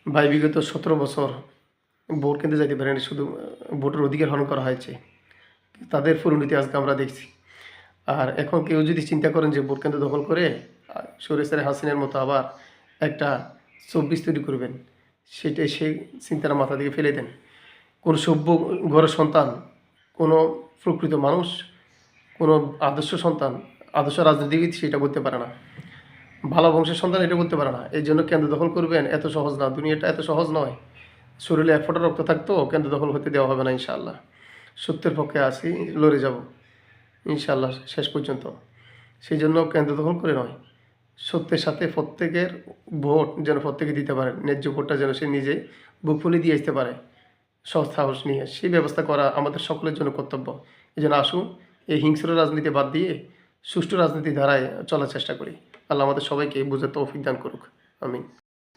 ভাই বিগত 17 বছর ভোট কিনতে যাইতে পারেনি, শুধু ভোটের অধিকার হরণ করা হয়েছে। তাদের পরিণতি আজকে আমরা দেখছি। আর এখন কেউ যদি চিন্তা করেন যে ভোট কেন্দ্র দখল করে সৈয়দ হাসিনার মতো আবার একটা 24 তৈরি করবেন, সেটাই সেই চিন্তার মাথা থেকে ফেলে দেন। কোনো সভ্য ঘরের সন্তান, কোনো প্রকৃত মানুষ, কোনো আদর্শ সন্তান, আদর্শ রাজনীতিবিদ সেটা করতে পারে না। ভালো বংশের সন্তান এটা করতে পারে না। এই জন্য কেন্দ্র দখল করবেন এত সহজ না, দুনিয়াটা এত সহজ নয়। শরীরে এক ফোঁটা রক্ত থাকতো কেন্দ্র দখল হতে দেওয়া হবে না ইনশাআল্লাহ। সত্যের পক্ষে আছি, লড়ে যাব ইনশাআল্লাহ শেষ পর্যন্ত। সেই জন্য কেন্দ্র দখল করে নয়, সত্যের সাথে প্রত্যেকের ভোট যেন প্রত্যেকে দিতে পারে, ন্যায্য ভোটটা যেন সে নিজে বুক ফুলে দিয়ে আসতে পারে সৎ সাহস নিয়ে, সেই ব্যবস্থা করা আমাদের সকলের জন্য কর্তব্য। এই জন্য আসুন, এই হিংস্র রাজনীতি বাদ দিয়ে সুষ্ঠু রাজনীতি ধারায় চলার চেষ্টা করি। আল্লাহ আমাদের সবাইকে বুঝে তৌফিক দান করুক। আমিন।